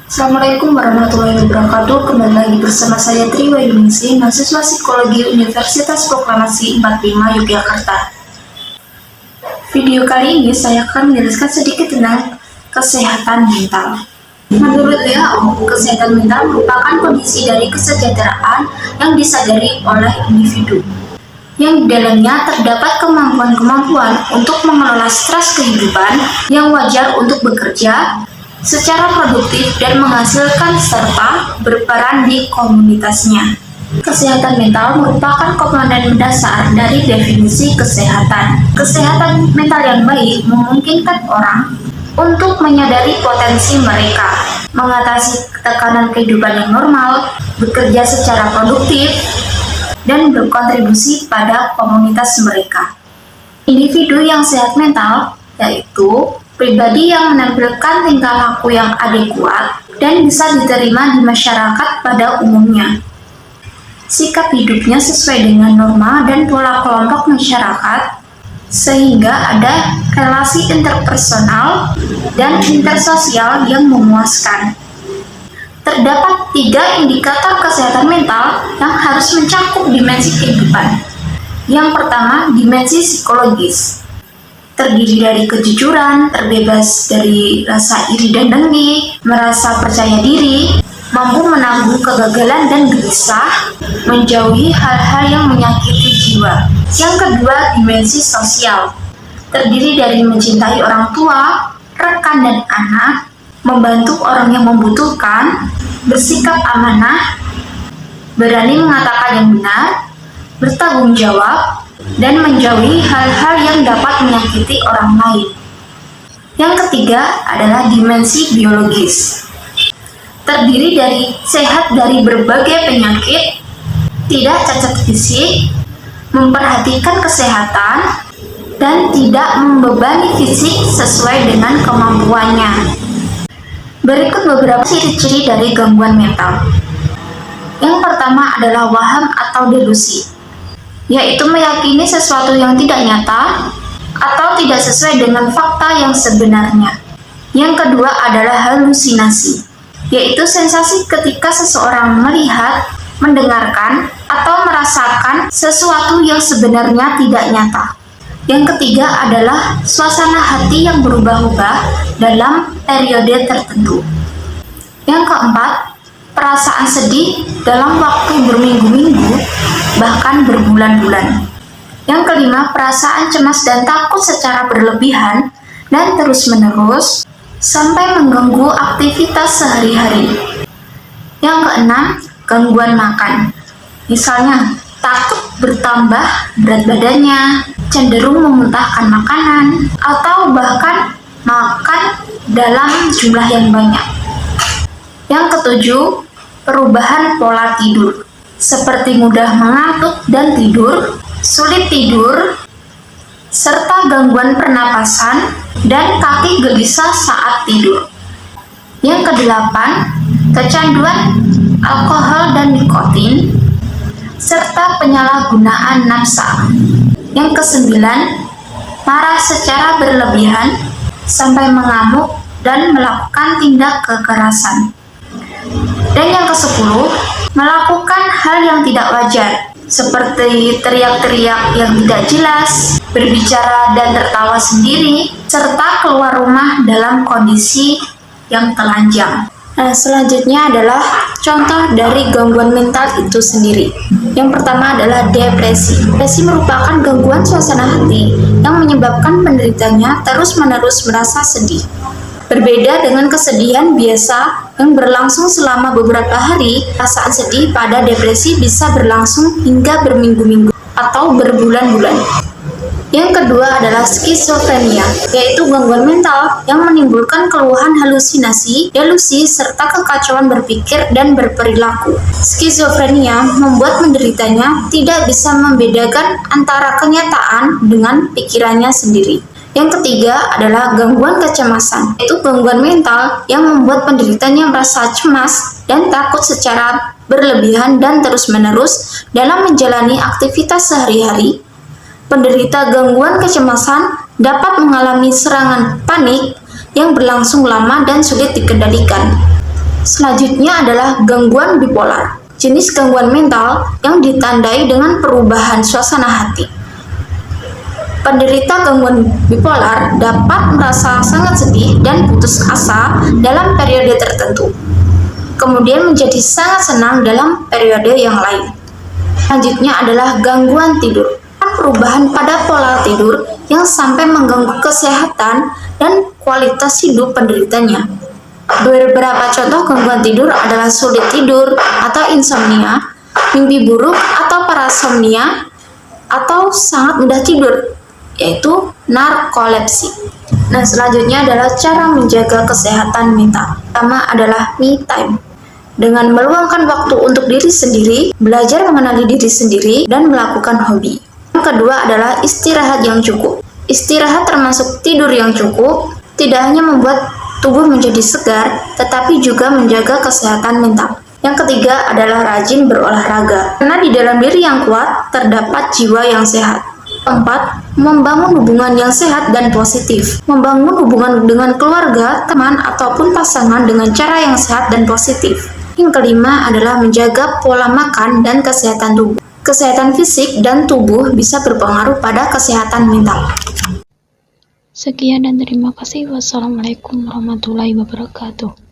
Assalamualaikum warahmatullahi wabarakatuh. Kembali lagi bersama saya Tri Wahyuningsih, mahasiswa Psikologi Universitas Proklamasi 45 Yogyakarta. Video kali ini saya akan menjelaskan sedikit tentang kesehatan mental. Menurut WHO, kesehatan mental merupakan kondisi dari kesejahteraan yang disadari oleh individu, yang di dalamnya terdapat kemampuan-kemampuan untuk mengelola stres kehidupan yang wajar untuk bekerja secara produktif dan menghasilkan serta berperan di komunitasnya. Kesehatan mental merupakan komponen mendasar dari definisi kesehatan. Kesehatan mental yang baik memungkinkan orang untuk menyadari potensi mereka, mengatasi tekanan kehidupan yang normal, bekerja secara produktif, dan berkontribusi pada komunitas mereka. Individu yang sehat mental yaitu pribadi yang menampilkan tingkah laku yang adekuat dan bisa diterima di masyarakat pada umumnya. Sikap hidupnya sesuai dengan norma dan pola kelompok masyarakat, sehingga ada relasi interpersonal dan intersosial yang memuaskan. Terdapat 3 indikator kesehatan mental yang harus mencakup dimensi kehidupan. Yang pertama, dimensi psikologis. Terdiri dari kejujuran, terbebas dari rasa iri dan dengki, merasa percaya diri, mampu menanggung kegagalan dan gelisah, menjauhi hal-hal yang menyakiti jiwa. Yang kedua, dimensi sosial. Terdiri dari mencintai orang tua, rekan dan anak, membantu orang yang membutuhkan, bersikap amanah, berani mengatakan yang benar, bertanggung jawab, dan menjauhi hal-hal yang dapat menyakiti orang lain. Yang ketiga adalah dimensi biologis. Terdiri dari sehat dari berbagai penyakit, tidak cacat fisik, memperhatikan kesehatan, dan tidak membebani fisik sesuai dengan kemampuannya. Berikut beberapa ciri-ciri dari gangguan mental. Yang pertama adalah waham atau delusi, yaitu meyakini sesuatu yang tidak nyata atau tidak sesuai dengan fakta yang sebenarnya. Yang kedua adalah halusinasi, yaitu sensasi ketika seseorang melihat, mendengarkan, atau merasakan sesuatu yang sebenarnya tidak nyata. Yang ketiga adalah suasana hati yang berubah-ubah dalam periode tertentu. Yang keempat, perasaan sedih dalam waktu berminggu-minggu, bahkan berbulan-bulan. Yang kelima, perasaan cemas dan takut secara berlebihan dan terus-menerus sampai mengganggu aktivitas sehari-hari. Yang keenam, gangguan makan. Misalnya, takut bertambah berat badannya, cenderung memuntahkan makanan, atau bahkan makan dalam jumlah yang banyak. Yang ketujuh, perubahan pola tidur, seperti mudah mengantuk dan tidur, sulit tidur, serta gangguan pernapasan dan kaki gelisah saat tidur. Yang kedelapan, kecanduan alkohol dan nikotin, serta penyalahgunaan nafsa. Yang kesembilan, marah secara berlebihan sampai mengamuk dan melakukan tindak kekerasan. Dan yang ke-10, melakukan hal yang tidak wajar, seperti teriak-teriak yang tidak jelas, berbicara dan tertawa sendiri, serta keluar rumah dalam kondisi yang telanjang. Nah, selanjutnya adalah contoh dari gangguan mental itu sendiri. Yang pertama adalah depresi. Depresi merupakan gangguan suasana hati yang menyebabkan penderitanya terus-menerus merasa sedih. Berbeda dengan kesedihan biasa yang berlangsung selama beberapa hari, perasaan sedih pada depresi bisa berlangsung hingga berminggu-minggu atau berbulan-bulan. Yang kedua adalah skizofrenia, yaitu gangguan mental yang menimbulkan keluhan halusinasi, delusi, serta kekacauan berpikir dan berperilaku. Skizofrenia membuat penderitanya tidak bisa membedakan antara kenyataan dengan pikirannya sendiri. Yang ketiga adalah gangguan kecemasan, yaitu gangguan mental yang membuat penderitanya merasa cemas dan takut secara berlebihan dan terus-menerus dalam menjalani aktivitas sehari-hari. Penderita gangguan kecemasan dapat mengalami serangan panik yang berlangsung lama dan sulit dikendalikan. Selanjutnya adalah gangguan bipolar, jenis gangguan mental yang ditandai dengan perubahan suasana hati. Penderita gangguan bipolar dapat merasa sangat sedih dan putus asa dalam periode tertentu, kemudian menjadi sangat senang dalam periode yang lain. Selanjutnya adalah gangguan tidur, perubahan pada pola tidur yang sampai mengganggu kesehatan dan kualitas hidup penderitanya. Beberapa contoh gangguan tidur adalah sulit tidur atau insomnia, mimpi buruk atau parasomnia, atau sangat mudah tidur, yaitu narkolepsi. Nah, selanjutnya adalah cara menjaga kesehatan mental. Pertama adalah me time. Dengan meluangkan waktu untuk diri sendiri, belajar mengenali diri sendiri, dan melakukan hobi. Yang kedua adalah istirahat yang cukup. Istirahat termasuk tidur yang cukup, tidak hanya membuat tubuh menjadi segar, tetapi juga menjaga kesehatan mental. Yang ketiga adalah rajin berolahraga, karena di dalam diri yang kuat terdapat jiwa yang sehat. Keempat, membangun hubungan yang sehat dan positif. Membangun hubungan dengan keluarga, teman, ataupun pasangan dengan cara yang sehat dan positif. Yang kelima adalah menjaga pola makan dan kesehatan tubuh. Kesehatan fisik dan tubuh bisa berpengaruh pada kesehatan mental. Sekian dan terima kasih. Wassalamualaikum warahmatullahi wabarakatuh.